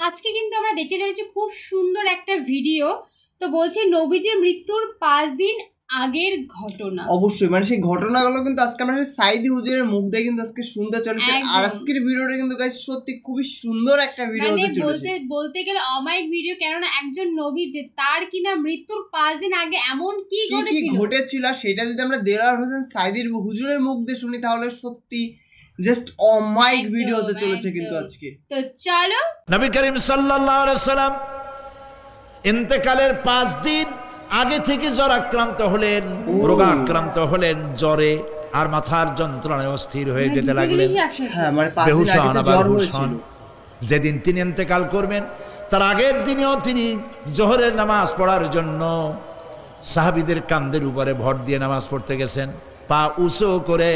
আজকে কিন্তু আমরা দেখতে চলেছি খুব সুন্দর একটা ভিডিও। তো বলছি নবীজির মৃত্যুর 5 দিন আগের ঘটনা। অবশ্যই মানে সেই ঘটনাগুলো কিন্তু আজকে আমরা সাইদি হুজুরের মুখ দিয়ে কিন্তু আজকে শুনতে চলেছি। আর আজকের ভিডিওটা কিন্তু গাইস সত্যি খুবই সুন্দর একটা ভিডিও হতে চলেছে। বলতে গেলে অমায়িক ভিডিও, কেননা একজন নবী যে তার কিনা মৃত্যুর 5 দিন আগে এমন কি ঘটেছিল সেটা যদি আমরা দেলাওয়ার হোসেন সাইদির হুজুরের মুখ দিয়ে শুনি তাহলে সত্যি জাস্ট অমায়িক ভিডিও হতে চলেছে কিন্তু আজকে। তো চলো, নবী করিম সাল্লাল্লাহু আলাইহি সাল্লাম ইন্তেকালের 5 দিন আগে থেকে জ্বর আক্রান্ত হলেন, রোগাক্রান্ত হলেন, জ্বরে আর মাথার যন্ত্রণায় অস্থির হয়ে যেতে লাগলেন। হ্যাঁ মানে 5 দিন আগে জ্বর হয়েছিল। যেদিন তিনি ইন্তেকাল করবেন তার আগের দিনেও তিনি জোহরের নামাজ পড়ার জন্য সাহাবীদের কাঁধের উপরে ভর দিয়ে নামাজ পড়তে গেছেন। পা উঁচু করে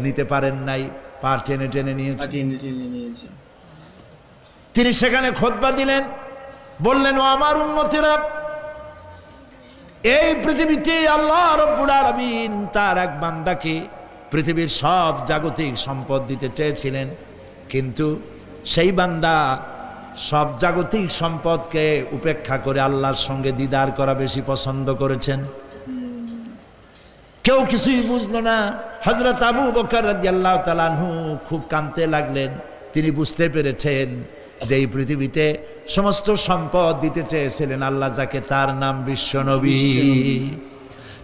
নিতে পারেন নাই, পা টেনে টেনে নিয়েছে। তিনি সেখানে খুতবা দিলেন, বললেন, ও আমার উম্মতেরা, এই পৃথিবীতে আল্লাহ রাব্বুল আলামিন তার এক বান্দাকে পৃথিবীর সব জাগতিক সম্পদ দিতে চেয়েছিলেন, কিন্তু সেই বান্দা সব জাগতিক সম্পদকে উপেক্ষা করে আল্লাহর সঙ্গে দিদার করা বেশি পছন্দ করেছেন। কেউ কিছুই বুঝলো না। হযরত আবু বকর রাদিয়াল্লাহু তাআলা আনহু খুব কাঁদতে লাগলেন। তিনি বুঝতে পেরেছেন যে এই পৃথিবীতে সমস্ত সম্পদ দিতে চেয়েছিলেন আল্লাহ যাকে, তার নাম বিশ্বনবী।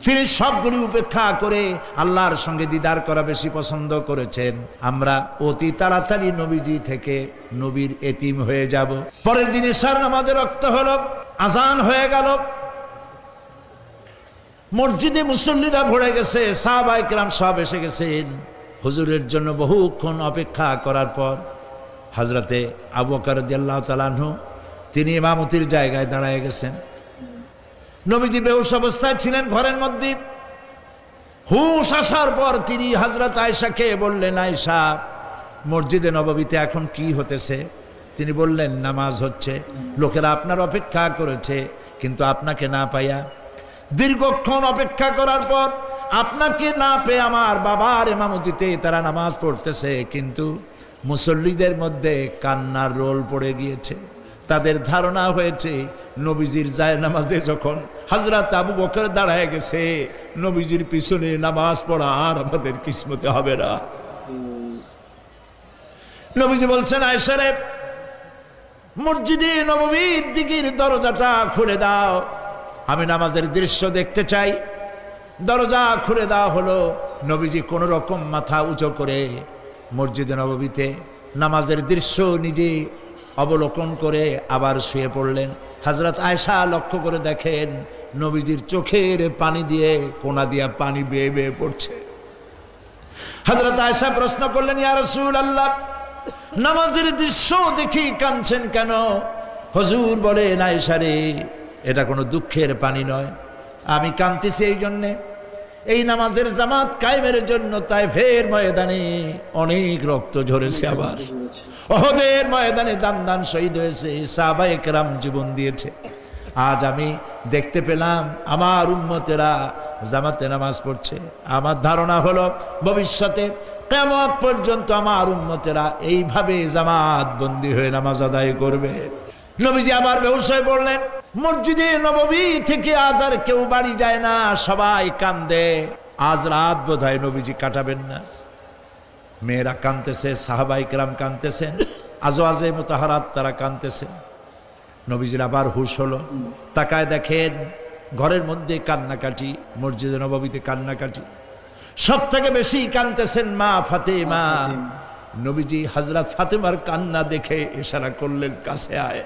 তিনি সবগুলি উপেক্ষা করে আল্লাহর সঙ্গে দিদার করা বেশি পছন্দ করেছেন। আমরা অতি তাড়াতাড়ি নবীজি থেকে নবীর এতিম হয়ে যাব। পরের দিন ইশার নামাজের রক্ত হলো, আজান হয়ে গেল, মসজিদে মুসল্লিরা ভরে গেছে, সাহাবায়ে কেরাম সব এসে গেছেন। হুজুরের জন্য বহুক্ষণ অপেক্ষা করার পর হযরতে আবু বকর রাদিয়াল্লাহু তাআলা আনহু তিনি ইমামতির জায়গায় দাঁড়ায় গেছেন। নবীজি বেহুশ অবস্থায় ছিলেন ঘরের মধ্যে। হুশ আসার পর তিনি হযরত আয়েশাকে বললেন, আয়েশা, মসজিদে নববীতে এখন কি হতেছে? তিনি বললেন, নামাজ হচ্ছে, লোকেরা আপনার অপেক্ষা করেছে, কিন্তু আপনাকে না পাইয়া দীর্ঘক্ষণ অপেক্ষা করার পর আপনাকে না পেয়ে আমার বাবার ইমামতিতে তারা নামাজ পড়তেছে, কিন্তু মুসল্লিদের মধ্যে কান্নার রোল পড়ে গিয়েছে। তাদের ধারণা হয়েছে নবীজির জায়নামাজে যখন হযরত আবু বকর দাঁড়ায় গেছে, নবীজির পিছনে নামাজ পড়া আর আমাদের কিসমতে হবে না। নবীজি বলছেন, আয়েশা রে, মসজিদে নববীর দিকের দরজাটা খুলে দাও, আমি নামাজের দৃশ্য দেখতে চাই। দরজা খুলে দেওয়া হলো। নবীজি কোন রকম মাথা উঁচু করে মসজিদে নববীতে নামাজের দৃশ্য নিজে অবলোকন করে আবার শুয়ে পড়লেন। হযরত আয়েশা লক্ষ্য করে দেখেন নবীজির চোখের পানি দিয়ে কোনা দিয়া পানি বেয়ে বেয়ে পড়ছে। হযরত আয়েশা প্রশ্ন করলেন, ইয়া রাসূলুল্লাহ, নামাজের দৃশ্য দেখি কাঁদছেন কেন? হুজুর বলেন, আয়েশা রে, এটা কোনো দুঃখের পানি নয়, আমি কাঁদতেছি এই জন্যে, এই নামাজের জামাত কায়েমের জন্য তায়েফের ময়দানে অনেক রক্ত ঝরেছে, আবার উহুদের ময়দানে দান দান শহীদ হয়েছে, সাহাবায়ে কেরাম জীবন দিয়েছে। আজ আমি দেখতে পেলাম আমার উম্মতেরা জামাতে নামাজ পড়ছে। আমার ধারণা হলো ভবিষ্যতে কিয়ামত পর্যন্ত আমার উম্মতেরা এইভাবে জামাত বন্দী হয়ে নামাজ আদায় করবে। নবীজি আবার বেহুশ হয়ে পড়লেন। মসজিদে নববী থেকে আজ আর কেউ বাড়ি যায় না, সবাই কান্দে। আজ রাত বোধহয় নবীজি কাটাবেন না। মেয়েরা কাঁদতেছে, সাহাবায়ে কেরাম কাঁদতেছেন, আজওয়াজে মুতাহারাত তারা কাঁদতেছেন। নবীজির আবার হুশ হলো, তাকায় দেখেন ঘরের মধ্যে কান্নাকাটি, মসজিদে নববীতে কান্নাকাটি। সব থেকে বেশি কাঁদতেছেন মা ফাতেমা। নবীজি হযরত ফাতেমার কান্না দেখে ইশারা করলেন, কাছে আয়।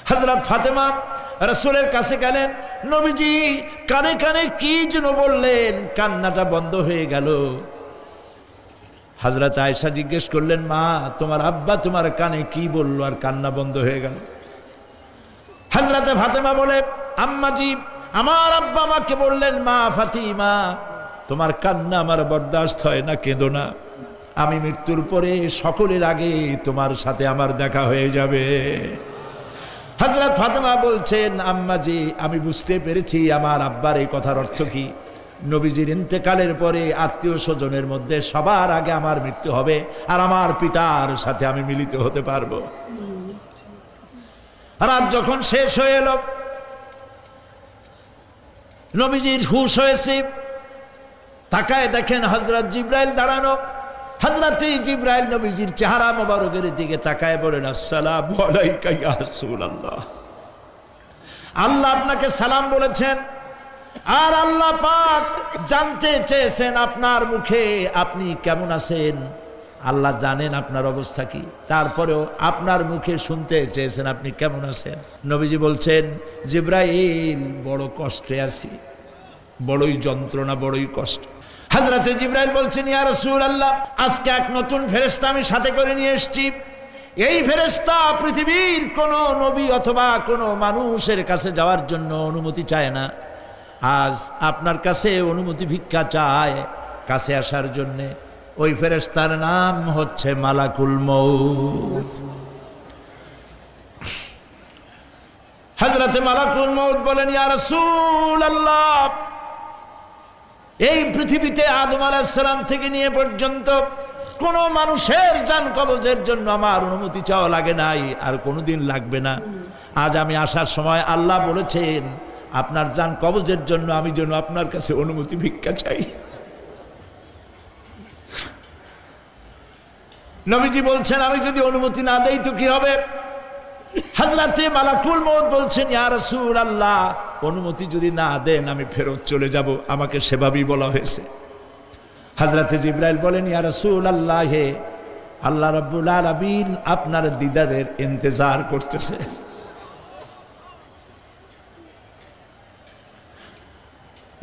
হযরত ফাতেমা রাসূলের কাছে গেলেন। নবীজি কানে কানে কি যেন বললেন, কান্নাটা বন্ধ হয়ে গেল। হযরত আয়েশা জিজ্ঞেস করলেন, মা, তোমার আব্বা তোমার কানে কি বললো আর কান্না বন্ধ হয়ে গেল? হযরত ফাতেমা বলে, আম্মাজি, আমার আব্বা আমাকে বললেন, মা ফাতিমা, তোমার কান্না আমার বরদাস্ত হয় না, কেঁদো না, আমি মৃত্যুর পরে সকলের আগে তোমার সাথে আমার দেখা হয়ে যাবে। হযরত ফাতেমা বলছেন, আম্মাজি, আমি বুঝতে পেরেছি আমার আব্বার এই কথার অর্থ কি। নবীজির ইন্তেকালের পরে আত্মীয় স্বজনের মধ্যে সবার আগে আমার মৃত্যু হবে আর আমার পিতার সাথে আমি মিলিত হতে পারবো। রাত যখন শেষ হয়ে এলো, নবীজির হুঁশ হয়েছে, তাকায় দেখেন হযরত জিবরাইল দাঁড়ানো। হযরত জিবরাইল নবীজির চেহারা মোবারকের দিকে তাকায় বলেন, আসসালামু আলাইকা ইয়া রাসূলুল্লাহ। আল্লাহ আপনাকে সালাম বলেছেন, আর আল্লাহ পাক জানতে চেয়েছেন আপনার মুখে আপনি কেমন আছেন। আল্লাহ জানেন আপনার অবস্থা কি, তারপরেও আপনার মুখে শুনতে চেয়েছেন আপনি কেমন আছেন। নবীজি বলছেন, জিবরাইল বড় কষ্টে আছি, বড়ই যন্ত্রণা, বড়ই কষ্ট। হযরতে জিবরাইল বলছেন, ইয়া রাসূলুল্লাহ, আজকে এক নতুন ফেরেশতা আমি সাথে করে নিয়ে এসেছি। এই ফেরেশতা পৃথিবীর কোন নবী অথবা কোন মানুষের কাছে যাওয়ার জন্য অনুমতি চায় না, আজ আপনার কাছে অনুমতি ভিক্ষা চায় কাছে আসার জন্যে। ওই ফেরেশতার নাম হচ্ছে মালাকুল মউত। হযরতে মালাকুল মউত বলেন, ইয়া রাসূলুল্লাহ, এই পৃথিবীতে আদম আলাইহিস সালাম থেকে নিয়ে পর্যন্ত কোন মানুষের জান কবজের জন্য আমার অনুমতি চাওয়া লাগে নাই, আর কোনোদিন লাগবে না। আজ আমি আসার সময় আল্লাহ বলেছেন আপনার জান কবজের জন্য আমি যেন আপনার কাছে অনুমতি ভিক্ষা চাই। নবীজি বলছেন, আমি যদি অনুমতি না দেই তো কি হবে? হযরতে মালাকুল মউত বলছেন, ইয়া রাসূলুল্লাহ, অনুমতি যদি না দেন আমি ফেরত চলে যাব, আমাকে সেভাবেই বলা হয়েছে। হযরতে জিবরাইল বলেন, ইয়া রাসূলুল্লাহ, হে আল্লাহ রাব্বুল আলামিন আপনার দিদারের ইন্তজার করতেছে।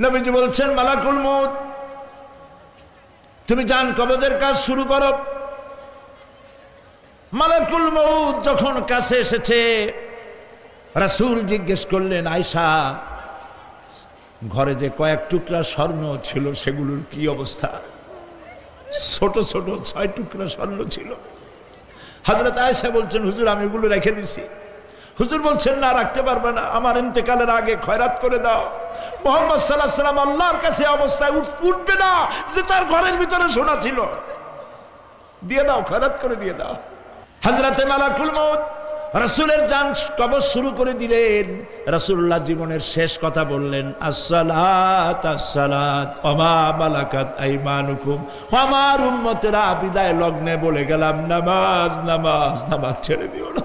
নবীজি বলছেন, মালাকুল মউত, তুমি জান কবজের কাজ শুরু করো। মালাকুল মউত যখন কাছে এসেছে, রাসূল জিজ্ঞেস করলেন, আয়েশা, ঘরে যে কয়েক টুকরা স্বর্ণ ছিল সেগুলোর কি অবস্থা? ছোট ছোট 6 টুকরা স্বর্ণ ছিল। হযরত আয়েশা বলছেন, হুজুর আমি এগুলো রেখে দিছি। হুজুর বলছেন, না, রাখতে পারবে না, আমার ইন্তেকালের আগে খয়রাত করে দাও। মুহাম্মদ সাল্লাল্লাহু আলাইহি ওয়াসাল্লাম আল্লাহর কাছে অবস্থায় উঠবে না যে তার ঘরের ভিতরে সোনা ছিল, দিয়ে দাও, খয়রাত করে দিয়ে দাও। হযরতে মালাকুল মউত রাসূলের জান কবজ শুরু করে দিলেন। রাসূলুল্লাহ জীবনের শেষ কথা বললেন, আসসালাত আসসালাত ওয়া মা মালাকাত আইমানুকুম। আমার উম্মতেরা বিদায় লগ্নে বলে গেলাম, নামাজ নামাজ নামাজ ছেড়ে দিও না।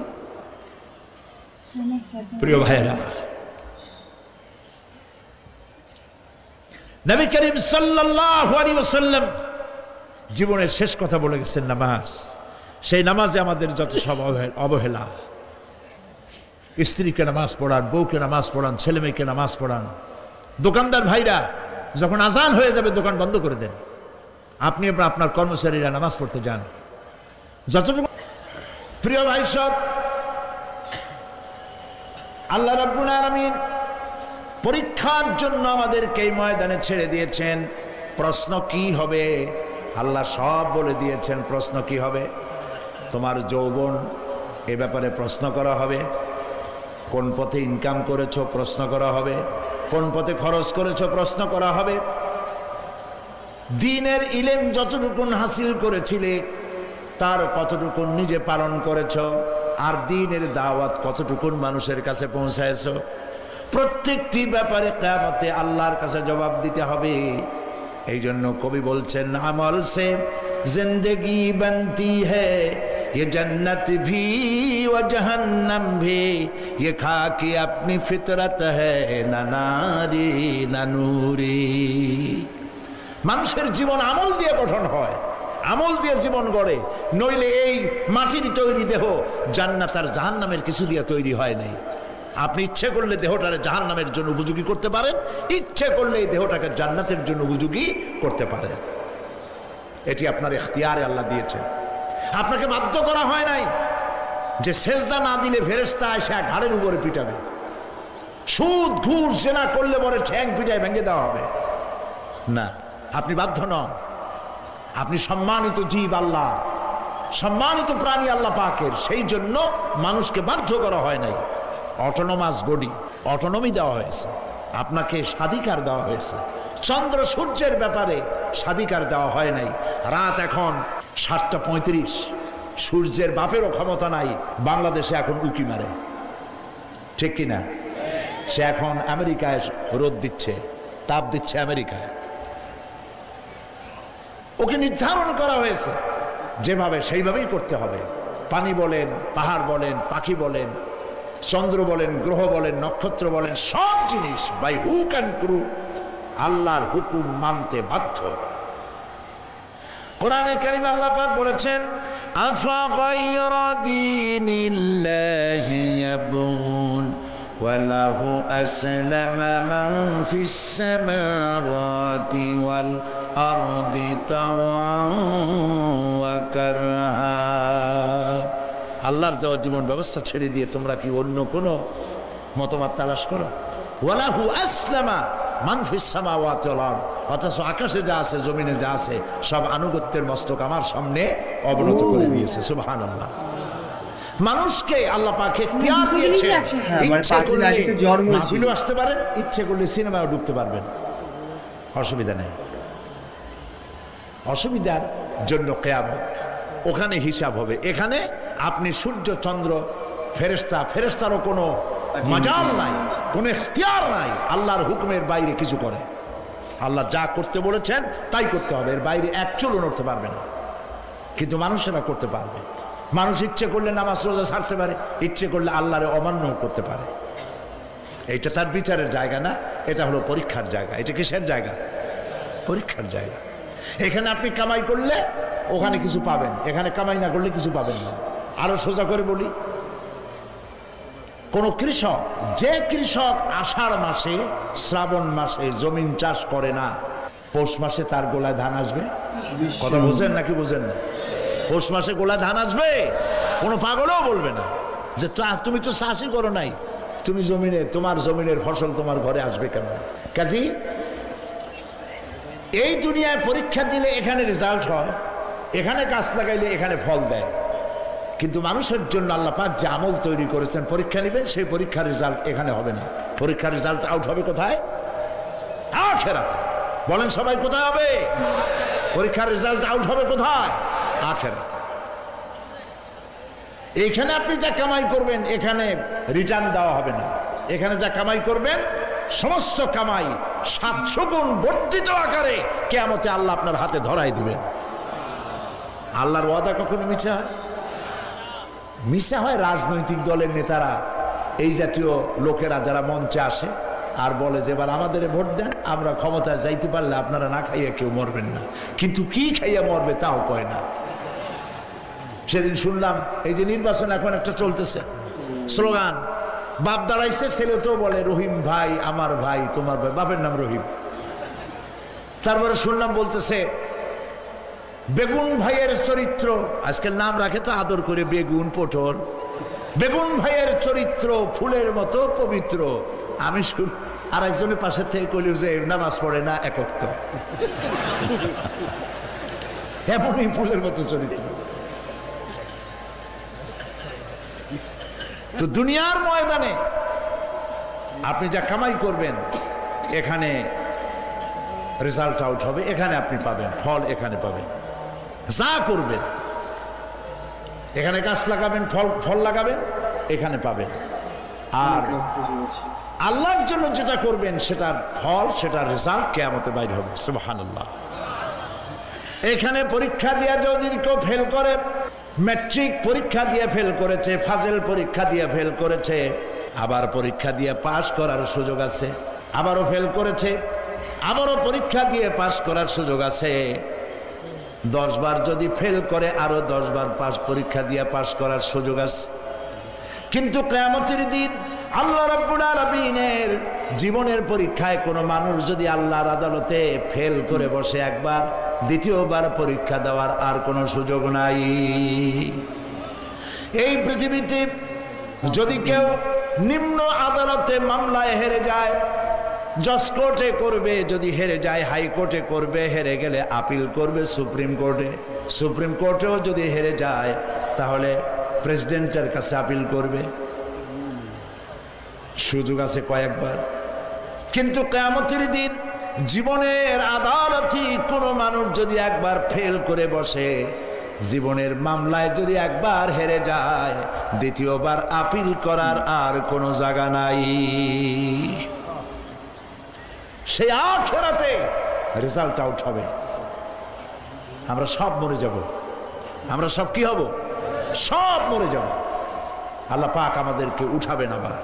প্রিয় ভাইরা, নবী করিম সাল্লাল্লাহু আলাইহি ওয়াসাল্লাম জীবনের শেষ কথা বলে গেছেন নামাজ। সেই নামাজে আমাদের যত সব অবহেলা, স্ত্রীকে নামাজ পড়ান, বউকে নামাজ পড়ান, ছেলে মেয়েকে নামাজ পড়ান। দোকানদার ভাইরা যখন আজান হয়ে যাবে দোকান বন্ধ করে দেন, আপনি আপনার কর্মচারীরা নামাজ পড়তে যান। যতটুকু প্রিয় ভাই সব, আল্লাহ রাব্বুল আলামিন পরীক্ষার জন্য আমাদেরকে এই ময়দানে ছেড়ে দিয়েছেন। প্রশ্ন কি হবে আল্লাহ সব বলে দিয়েছেন। প্রশ্ন কি হবে? তোমার যৌবন, এ ব্যাপারে প্রশ্ন করা হবে। কোন পথে ইনকাম করেছো প্রশ্ন করা হবে। কোন পথে খরচ করেছো প্রশ্ন করা হবে। দ্বীনের ইলম যতটুকুন হাসিল করেছিলে তার কতটুকুন নিজে পালন করেছো, আর দ্বীনের দাওয়াত কতটুকুন মানুষের কাছে পৌঁছায়ছো। প্রত্যেকটি ব্যাপারে কিয়ামতে আল্লাহর কাছে জবাব দিতে হবে। এই জন্য কবি বলছেন, আমল সে জিন্দেগি বনতি হ্যায়, ये जन्नत भी व जहन्नम भी, ये खाकी अपनी फितरत है, ना नारी ना नूरी। মানুষের জীবন আমল দিয়ে গঠন হয়, আমল দিয়ে জীবন গড়ে। নইলে এই মাটির তৈরি দেহ জান্নাত আর জাহান্নামের কিছু দিয়ে তৈরি হয় নাই। আপনি ইচ্ছে করলে দেহটাকে জাহান্নামের জন্য উপযোগী করতে পারেন, ইচ্ছে করলে এই দেহটাকে জান্নাতের জন্য উপযোগী করতে পারেন। এটি আপনার ইখতিয়ারে আল্লাহ দিয়েছেন, আপনাকে বাধ্য করা হয় নাই যে সেজদা না দিলে ফেরেশতা এসে ঘাড়ের উপরে পিটাবে। সুদ ঘুষ জেনা করলে পরে ঠ্যাং পিটায় ভেঙে দেওয়া হবে না, আপনি বাধ্য নন। আপনি সম্মানিত জীব আল্লাহ, সম্মানিত প্রাণী আল্লাহ পাকের, সেই জন্য মানুষকে বাধ্য করা হয় নাই। অটোনমাস বডি, অটোনমি দেওয়া হয়েছে, আপনাকে স্বাধিকার দেওয়া হয়েছে। চন্দ্র সূর্যের ব্যাপারে স্বাধিকার দেওয়া হয় নাই। রাত এখন 7:35, সূর্যের বাপেরও ক্ষমতা নাই বাংলাদেশে এখন উকি মারে। ঠিক কিনা? সে এখন আমেরিকায় রোদ দিচ্ছে, তাপ দিচ্ছে আমেরিকায়। ওকে নির্ধারণ করা হয়েছে যেভাবে সেইভাবেই করতে হবে। পানি বলেন, পাহাড় বলেন, পাখি বলেন, চন্দ্র বলেন, গ্রহ বলেন, নক্ষত্র বলেন, সব জিনিস বাই হুক অ্যান্ড ক্রুক আল্লাহর হুকুম মানতে বাধ্য। কোরআনে কারিমে আল্লাহ পাক বলেছেন, আফাগায়রা দীনিল্লাহি ইয়াবগুন ওয়া লাহু আসলামা মান ফিস সামাওয়াতি ওয়াল আরদি তাওআন ওয়া কারহা। আল্লাহর দেওয়া জীবন ব্যবস্থা ছেড়ে দিয়ে তোমরা কি অন্য কোনো মতবাদ তালাশ করো? ওয়ালাহু আসলামা মান ফিস সামাওয়াতি ওয়াল আরদ, অথচ আকাশে যা আছে, জমিনে যা আছে, সব আনুগত্যের মস্তক আমার সামনে অবনত করে দিয়েছে। সুবহানাল্লাহ। মানুষকে আল্লাহ পাক ইখতিয়ার দিয়েছে, ইচ্ছা করলে মাহফিলে আসতে পারেন, ইচ্ছে করলে সিনেমায় ঢুকতে পারবেন, অসুবিধা নেই। অসুবিধার জন্য কিয়ামত, ওখানে হিসাব হবে। এখানে আপনি সূর্য, চন্দ্র, ফেরেশতা, ফেরেশতারও কোনো মাজাল নাই, কোনো ইখতিয়ার নাই আল্লাহর হুকুমের বাইরে কিছু করে। আল্লাহ যা করতে বলেছেন তাই করতে হবে, এর বাইরে এক চুলও নড়তে পারবে না। কিন্তু মানুষেরা করতে পারবে। মানুষ ইচ্ছে করলে নামাজ রোজা ছাড়তে পারে, ইচ্ছে করলে আল্লাহরে অমান্য করতে পারে। এইটা তার বিচারের জায়গা না, এটা হলো পরীক্ষার জায়গা। এটা কিসের জায়গা? পরীক্ষার জায়গা। এখানে আপনি কামাই করলে ওখানে কিছু পাবেন, এখানে কামাই না করলে কিছু পাবেন না। আরো সোজা করে বলি, কোন কৃষক, যে কৃষক আষাঢ় মাসে, শ্রাবণ মাসে জমিন চাষ করে না, পৌষ মাসে তার গোলায় ধান আসবে? কথা বোঝেন নাকি বোঝেন না? পৌষ মাসে গোলায় ধান আসবে? কোনো পাগলও বলবে না যে তুমি তো চাষই করো নাই, তুমি জমিনে, তোমার জমিনের ফসল তোমার ঘরে আসবে কেমন? কাজী এই দুনিয়ায় পরীক্ষা দিলে এখানে রেজাল্ট হয়, এখানে গাছ লাগাইলে এখানে ফল দেয়। কিন্তু মানুষের জন্য আল্লাহ পাক যে আমল তৈরি করেছেন, পরীক্ষা নেবেন, সেই পরীক্ষার রেজাল্ট এখানে হবে না। পরীক্ষার রেজাল্ট আউট হবে কোথায়? আখিরাতে। বলেন সবাই, কোথায় হবে? পরীক্ষার রেজাল্ট আউট হবে কোথায়? আখিরাতে। এখানে আপনি যা কামাই করবেন এখানে রিটার্ন দেওয়া হবে না। এখানে যা কামাই করবেন সমস্ত কামাই 700 গুণ বর্ধিত আকারে কিয়ামতে আল্লাহ আপনার হাতে ধরাই দিবেন। আল্লাহর ওয়াদা কখনো মিথ্যা হয়? মিথ্যা হয় রাজনৈতিক দলের নেতারা, এই জাতীয় লোকেরা যারা মঞ্চে আসে আর বলে যে এবার আমাদের ভোট দেন, আমরা ক্ষমতায় যাইতে পারলে আপনারা না খাইয়া কেউ মরবেন না। কিন্তু কি খাইয়া মরবে তাও কয় না। সেদিন শুনলাম এই যে নির্বাচন এখন একটা চলতেছে, স্লোগান, বাপ দাঁড়াইছে, ছেলে তো বলে রহিম ভাই আমার ভাই, তোমার ভাই, বাপের নাম রহিম। তারপরে শুনলাম বলতেছে বেগুন ভাইয়ের চরিত্র, আজকাল নাম রাখে তো আদর করে, বেগুন, পটল, বেগুন ভাইয়ের চরিত্র ফুলের মতো পবিত্র। আমি আর একজনের পাশের থেকে কইল যে নামাজ পড়ে না, একক তো এমনই ফুলের মতো চরিত্র। তো দুনিয়ার ময়দানে আপনি যা কামাই করবেন এখানে রেজাল্ট আউট হবে, এখানে আপনি পাবেন ফল, এখানে পাবেন। যা করবেন এখানে গাছ লাগাবেন, ফল লাগাবেন, এখানে পাবেন। আর আল্লাহর জন্য যেটা করবেন সেটার ফল, সেটার রেজাল্ট কিয়ামতে বাইরে হবে। সুবহানাল্লাহ। এখানে পরীক্ষা দিয়ে যদি কেউ ফেল করে, ম্যাট্রিক পরীক্ষা দিয়ে ফেল করেছে, ফাজেল পরীক্ষা দিয়ে ফেল করেছে, আবার পরীক্ষা দিয়ে পাশ করার সুযোগ আছে, আবারও ফেল করেছে, আবারও পরীক্ষা দিয়ে পাশ করার সুযোগ আছে। 10 বার যদি ফেল করে আরো 10 বার পরীক্ষা দিয়ে পাশ করার সুযোগ আছে। কিন্তু কিয়ামতের দিন আল্লাহ রাব্বুল আলামিনের জীবনের পরীক্ষায় কোনো মানুষ যদি আল্লাহর আদালতে ফেল করে বসে একবার, দ্বিতীয়বার পরীক্ষা দেওয়ার আর কোনো সুযোগ নাই। এই পৃথিবীতে যদি কেউ নিম্ন আদালতে মামলায় হেরে যায়, জজ কোর্টে করবে, যদি হেরে যায় হাইকোর্টে করবে, হেরে গেলে আপিল করবে সুপ্রিম কোর্টে, সুপ্রিম কোর্টেও যদি হেরে যায় তাহলে প্রেসিডেন্টের কাছে আপিল করবে। সুযোগ আছে কয়েকবার। কিন্তু কিয়ামতের দিন জীবনের আদালতে কোনো মানুষ যদি একবার ফেল করে বসে, জীবনের মামলায় যদি একবার হেরে যায়, দ্বিতীয়বার আপিল করার আর কোনো জায়গা নাই। সেই আখিরাতে রেজাল্ট আউট হবে। আমরা সব মরে যাব, আমরা সব কি হব? সব মরে যাব। আল্লাহ পাক আমাদেরকে উঠাবেন আবার।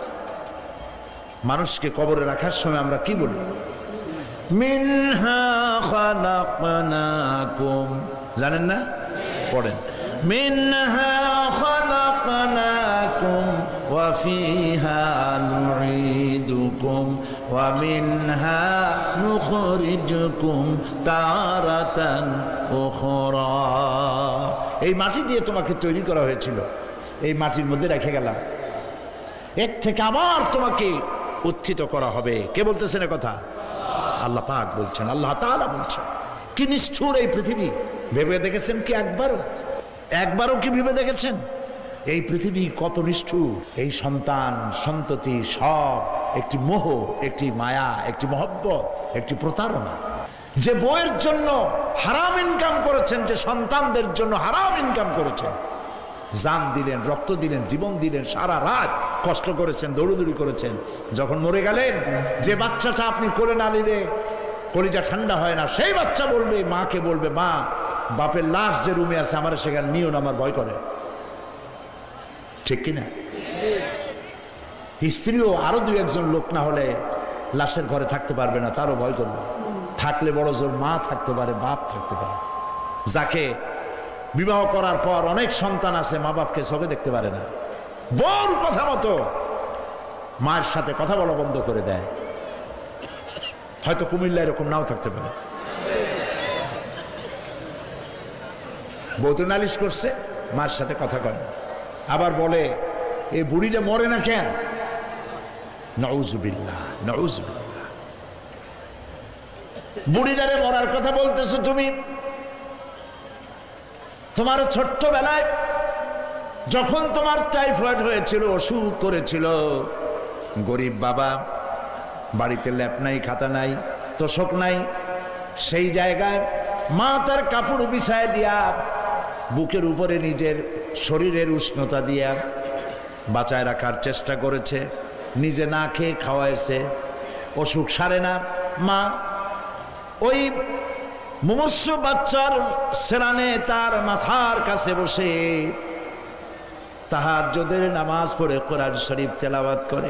মানুষকে কবরে রাখার সময় আমরা কি বলি? মিনহা খালাকনাকুম, জানেন না? পড়েন, মিনহা খালাকনাকুম ওয়া ফিহা নুঈদুকুম ওয়া মিনহা নুখরিজুকুম তারাতান উখরা। এই মাটি দিয়ে তোমাকে তৈরি করা হয়েছিল, এই মাটির মধ্যে রেখে গেলাম, এর থেকে আবার তোমাকে উত্থিত করা হবে। কে বলতেছেন কথা? আল্লাহ পাক বলছেন, আল্লাহ তাআলা বলছেন। কি নিষ্ঠুর এই পৃথিবী! ভেবে দেখেছেন কি একবারও কি ভেবে দেখেছেন এই পৃথিবী কত নিষ্ঠুর? এই সন্তান সন্ততি সব একটি মোহ, একটি মায়া, একটি মহব্বত, একটি প্রতারণা। যে বইয়ের জন্য হারাম ইনকাম করেছেন, যে সন্তানদের জন্য হারাম ইনকাম করেছেন, জান দিলেন, রক্ত দিলেন, জীবন দিলেন, সারা রাত কষ্ট করেছেন, দৌড়দৌড়ি করেছেন, যখন মরে গেলেন, যে বাচ্চাটা আপনি কোলে না নিলে কলিজা ঠান্ডা হয় না, সেই বাচ্চা বলবে, মাকে বলবে, মা বাপের লাশ যে রুমে আছে আমার সেখানে নিও না, আমার ভয় করে। ঠিক কিনা? স্ত্রীও আরো দুই একজন লোক না হলে লাশের ঘরে থাকতে পারবে না, তারও ভয় করবে। থাকলে বড় জোর মা থাকতে পারে, বাপ থাকতে পারে। যাকে বিবাহ করার পর অনেক সন্তান আছে, মা বাপকে চোখে দেখতে পারে না, বউর কথা মতো মায়ের সাথে কথা বলা বন্ধ করে দেয়। হয়তো কুমিল্লা এরকম নাও থাকতে পারে। বউ তো নালিশ করছে, মার সাথে কথা কয় না, আবার বলে এই বুড়িটা মরে না কেন? নাউজুবিল্লাহ, নাউজুবিল্লাহ। বুড়িটারে মরার কথা বলতেছো তুমি। তোমার ছোট্টবেলায় যখন তোমার টাইফয়েড হয়েছিল, অসুখ করেছিল, গরিব বাবা, বাড়িতে ল্যাপ নাই, খাতা নাই, তোষক নাই, সেই জায়গায় মা তার কাপড় বিছায় দিয়া বুকের উপরে নিজের শরীরের উষ্ণতা দিয়া বাঁচায় রাখার চেষ্টা করেছে, নিজে না খেয়ে খাওয়াইছে, অসুখ সারে না। মা ওই মুমূর্ষ বাচ্চার সেরানে তার মাথার কাছে বসে তাহাজ্জুদের নামাজ পড়ে কোরআন শরীফ তেলাওয়াত করে,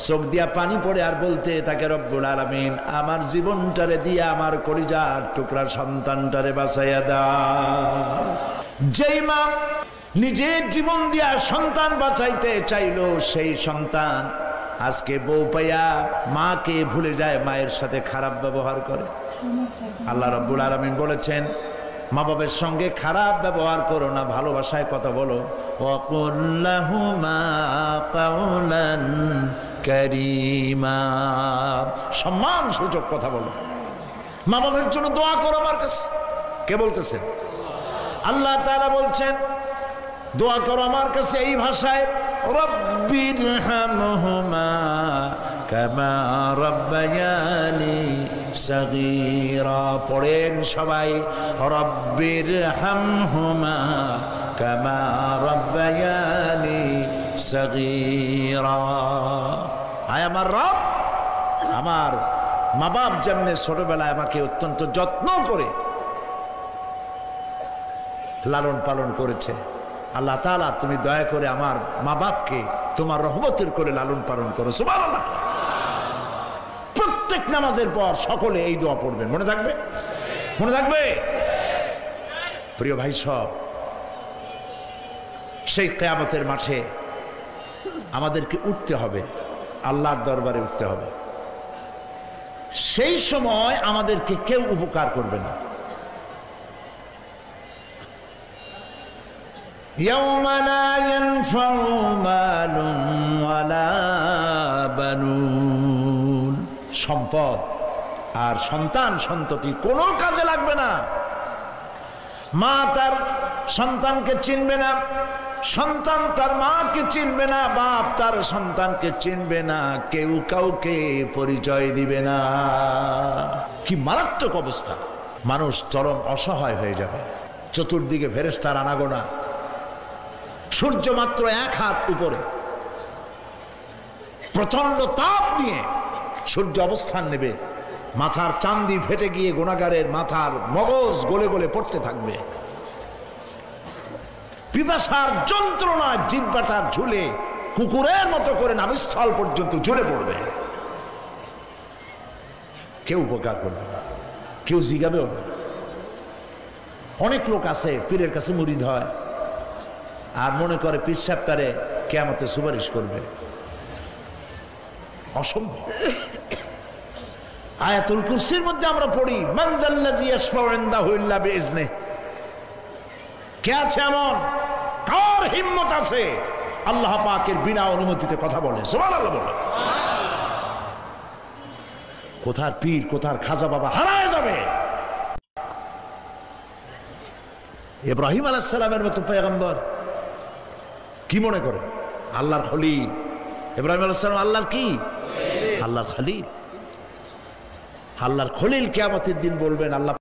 চোখ দিয়া পানি পড়ে, আর বলতে তাকে, রব্বুল আলামিন আমার জীবনটারে দিয়া আমার কলিজার টুকরা সন্তানটারে বাঁচাইয়া দাও। যেই মা নিজের জীবন দিয়া সন্তান বাঁচাইতে চাইল, সেই সন্তান আজকে বউ পাইয়া মাকে ভুলে যায়, মায়ের সাথে খারাপ ব্যবহার করে। আল্লাহ রাব্বুল আলামিন বলেছেন, মা বাবার সঙ্গে খারাপ ব্যবহার করো না, ভালোবাসায় কথা বলো। ওয়াকুল লাহুমা কাওলান কারীমা, সম্মান সূচক কথা বলো। মা বাবার জন্য দোয়া করো আমার কাছে। কে বলতেছেন? আল্লাহ তাআলা বলছেন দোয়া করো আমার কাছে এই ভাষায়, রব্বিরহামহুমা কামা রাব্বায়ানি সাগীরা। পড়েন সবাই, রব্বিরহামহুমা কামা রাব্বায়ানি সাগীরা। আয় আমার রব, আমার মা বাপ যেমনি ছোটবেলায় আমাকে অত্যন্ত যত্ন করে লালন পালন করেছে, আল্লাহ তাআলা তুমি দয়া করে আমার মা বাপকে তোমার রহমতের করে লালন পালন করো। সুবহানাল্লাহ। প্রত্যেক নামাজের পর সকলে এই দোয়া পড়বেন, মনে থাকবে? মনে থাকবে? প্রিয় ভাই সব, সেই কিয়ামতের মাঠে আমাদেরকে উঠতে হবে, আল্লাহর দরবারে উঠতে হবে। সেই সময় আমাদেরকে কেউ উপকার করবে না। يوم لا ينفع مال ولا بنون, সম্পদ আর সন্তান সন্ততি কোনো কাজে লাগবে না। মা তার সন্তানকে চিনবে না, সন্তান তার মাকে চিনবে না, বাপ তার সন্তানকে চিনবে না, কেউ কাউকে পরিচয় দিবে না। কি মারাত্মক অবস্থা! মানুষ চরম অসহায় হয়ে যাবে। চতুর্দিকে ফেরেশতার আনাগোনা, সূর্য মাত্র 1 হাত উপরে, প্রচন্ড তাপ নিয়ে সূর্য অবস্থান নেবে, মাথার চান্দি ফেটে গিয়ে গুনাহগারের মাথার মগজ গলে গলে পড়তে থাকবে, পিপাসার যন্ত্রণায় জিহ্বাটা ঝুলে কুকুরের মতো করে নাভিস্থল পর্যন্ত ঝুলে পড়বে। কেউ উপকার করবে না, কেউ জিগাবেও না। অনেক লোক আছে পীরের কাছে মুরিদ হয় আর মনে করে পীর সাহেব তারে কিয়ামতে সুপারিশ করবে। অসম্ভব। আয়াতুল কুরসির মধ্যে আমরা পড়ি, মান যাল্লাযী ইয়াশফাউ ইনদাহু ইল্লা বিইজনিহি। কে আছে এমন, কার হিম্মত আছে আল্লাহ পাকের বিনা অনুমতিতে কথা বলে? সুবহানাল্লাহ বলে। কোথার পীর, কোথার খাজা বাবা হারায় যাবে। ইব্রাহিম আলাইহিস সালামের মতো পয়গম্বর কি মনে করে? আল্লাহর খলিল। ইব্রাহিম আলাইহিস সালাম আল্লাহর কি? আল্লাহর খলিল। আল্লাহর খলিল কিয়ামতের দিন বলবেন আল্লাহ।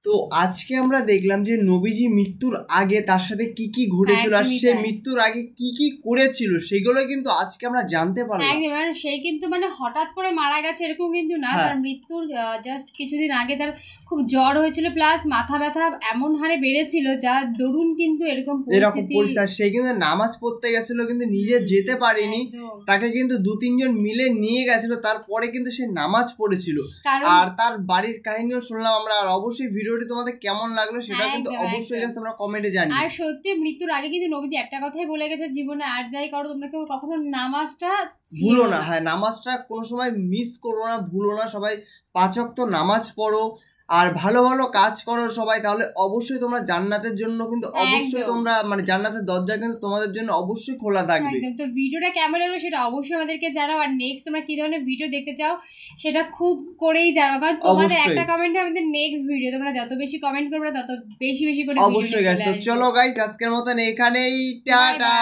তো আজকে আমরা দেখলাম যে নবীজি মৃত্যুর আগে তার সাথে কি কি ঘটেছিল আর সে মৃত্যুর আগে কি কি করেছিল সেগুলো কিন্তু আজকে আমরা জানতে পারলাম। একদম। সে কিন্তু মানে হঠাৎ করে মারা গেছে এরকম কিন্তু না, তার মৃত্যুর জাস্ট কিছুদিন আগে তার খুব জ্বর হয়েছিল, প্লাস মাথা ব্যথা এমন হারে বেড়েছিল যা দরুন কিন্তু এরকম পরিস্থিতি। সে কিন্তু নামাজ পড়তে গেছিল কিন্তু নিজে যেতে পারেনি, তাকে কিন্তু 2-3 জন মিলে নিয়ে গেছিল, তারপরে কিন্তু সে নামাজ পড়েছিল। আর তার বাড়ির কাহিনীও শুনলাম আমরা। আর অবশ্যই ভিডিওটি তোমাদের কেমন লাগলো সেটা কিন্তু অবশ্যই তোমরা কমেন্টে জানিও। আর সত্যি মৃত্যুর আগে কিন্তু নবীজি একটা কথাই বলে গেছে, জীবনে আর যাই করো তোমরা কেউ কখনো নামাজটা ভুলো না। হ্যাঁ, নামাজটা কোনো সময় মিস করো না, ভুলো না। সবাই 5 ওয়াক্ত নামাজ পড়ো আর ভালো ভালো কাজ করো সবাই, তাহলে অবশ্যই তোমরা জান্নাতের জন্য কিন্তু অবশ্যই তোমরা মানে জান্নাতের দরজা কিন্তু তোমাদের জন্য অবশ্যই খোলা থাকবে। তো ভিডিওটা কেমন লাগলো সেটা অবশ্যই আমাদেরকে জানাও। আর নেক্সট তোমরা কি ধরনের ভিডিও দেখতে চাও সেটা খুব করেই জানাও, কারণ তোমাদের একটা কমেন্টে আমাদের নেক্সট ভিডিও, তোমরা যত বেশি কমেন্ট করবে তত বেশি বেশি করে অবশ্যই গাইস। তো চলো গাইস, আজকের মতন এখানেই, টাটা।